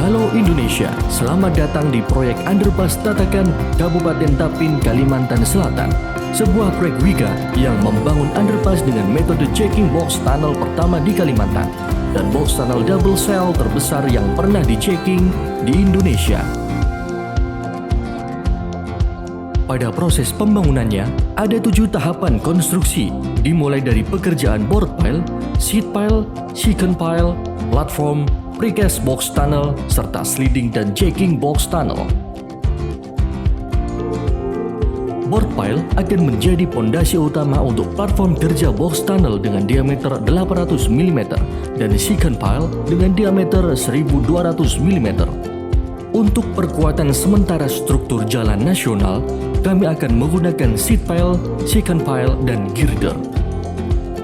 Halo Indonesia, selamat datang di proyek Underpass Tatakan, Kabupaten Tapin, Kalimantan Selatan. Sebuah proyek WIGA yang membangun underpass dengan metode checking box tunnel pertama di Kalimantan dan box tunnel double cell terbesar yang pernah di-checking di Indonesia. Pada proses pembangunannya, ada 7 tahapan konstruksi, dimulai dari pekerjaan board pile, sheet pile, second pile, platform, precast box tunnel, serta sliding dan checking box tunnel. Board pile akan menjadi pondasi utama untuk platform kerja box tunnel dengan diameter 800 mm dan second pile dengan diameter 1200 mm. Untuk perkuatan sementara struktur jalan nasional, kami akan menggunakan sheet pile, second pile, dan girder.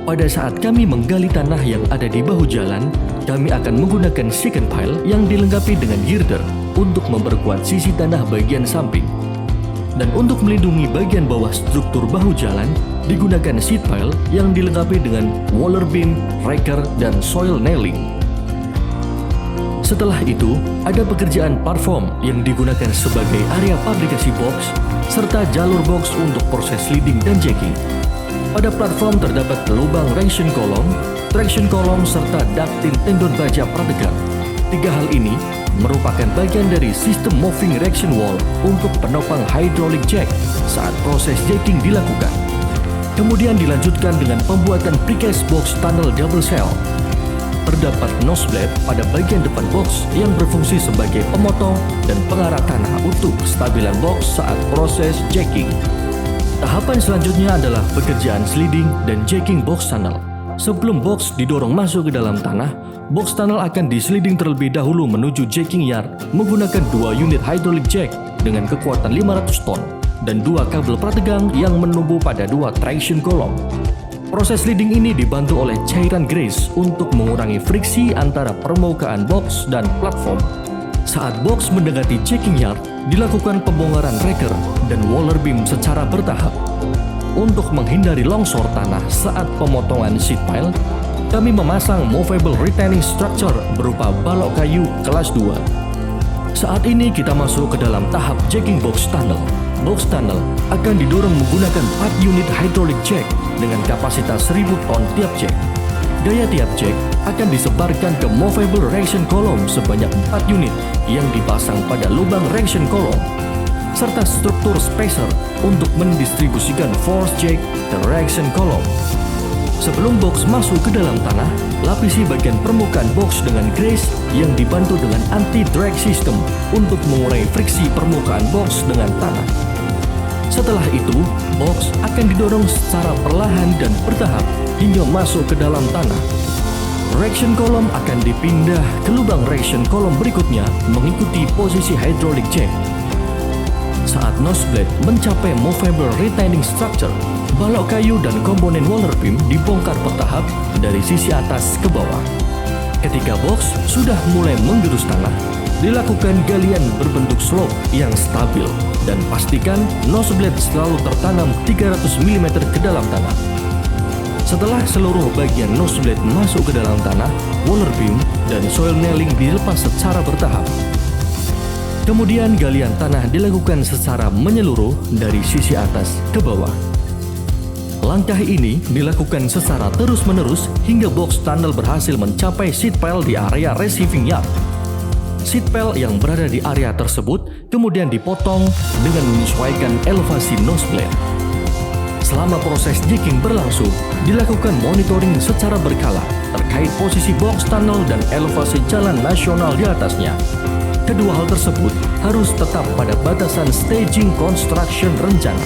Pada saat kami menggali tanah yang ada di bahu jalan, kami akan menggunakan second pile yang dilengkapi dengan girder untuk memperkuat sisi tanah bagian samping. Dan untuk melindungi bagian bawah struktur bahu jalan, digunakan sheet pile yang dilengkapi dengan waller beam, raker, dan soil nailing. Setelah itu, ada pekerjaan platform yang digunakan sebagai area fabrikasi box, serta jalur box untuk proses leading dan jacking. Pada platform terdapat lubang reaction column, traction column, serta ducting tendon baja prategang. 3 hal ini merupakan bagian dari sistem moving reaction wall untuk penopang hydraulic jack saat proses jacking dilakukan. Kemudian dilanjutkan dengan pembuatan precast box tunnel double cell. Terdapat nose blade pada bagian depan box yang berfungsi sebagai pemotong dan pengarah tanah untuk kestabilan box saat proses jacking. Tahapan selanjutnya adalah pekerjaan sliding dan jacking box tunnel. Sebelum box didorong masuk ke dalam tanah, box tunnel akan disliding terlebih dahulu menuju jacking yard menggunakan 2 unit hydraulic jack dengan kekuatan 500 ton dan 2 kabel prategang yang menumbuh pada 2 traction column. Proses sliding ini dibantu oleh cairan grease untuk mengurangi friksi antara permukaan box dan platform. Saat box mendekati jacking yard, dilakukan pembongkaran raker dan waller beam secara bertahap. Untuk menghindari longsor tanah saat pemotongan sheet pile, kami memasang movable retaining structure berupa balok kayu kelas 2. Saat ini kita masuk ke dalam tahap jacking box tunnel. Box tunnel akan didorong menggunakan 4 unit hydraulic jack dengan kapasitas 1000 ton tiap jack. Daya tiap jack akan disebarkan ke movable reaction column sebanyak 4 unit yang dipasang pada lubang reaction column, serta struktur spacer untuk mendistribusikan force jack ke reaction column. Sebelum box masuk ke dalam tanah, lapisi bagian permukaan box dengan grease yang dibantu dengan anti-drag system untuk mengurangi friksi permukaan box dengan tanah. Setelah itu, box akan didorong secara perlahan dan bertahap hingga masuk ke dalam tanah. Reaction column akan dipindah ke lubang reaction column berikutnya mengikuti posisi hydraulic jack. Saat nose blade mencapai movable retaining structure, balok kayu dan komponen waller beam dibongkar bertahap dari sisi atas ke bawah. Ketika box sudah mulai menggerus tanah, dilakukan galian berbentuk slope yang stabil dan pastikan nose blade selalu tertanam 300 mm ke dalam tanah. Setelah seluruh bagian nose blade masuk ke dalam tanah, waller beam dan soil nailing dilepas secara bertahap. Kemudian galian tanah dilakukan secara menyeluruh dari sisi atas ke bawah. Langkah ini dilakukan secara terus-menerus hingga box tunnel berhasil mencapai sheet pile di area receiving yard. Sheet pile yang berada di area tersebut kemudian dipotong dengan menyesuaikan elevasi nose blade. Selama proses jacking berlangsung, dilakukan monitoring secara berkala terkait posisi box tunnel dan elevasi jalan nasional di atasnya. Kedua hal tersebut harus tetap pada batasan staging construction rencana.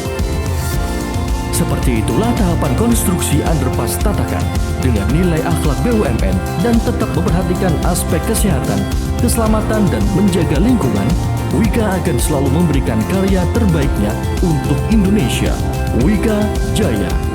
Seperti itulah tahapan konstruksi underpass Tatakan dengan nilai akhlak BUMN dan tetap memperhatikan aspek kesehatan, keselamatan, dan menjaga lingkungan. WIGA akan selalu memberikan karya terbaiknya untuk Indonesia. WIGA Jaya.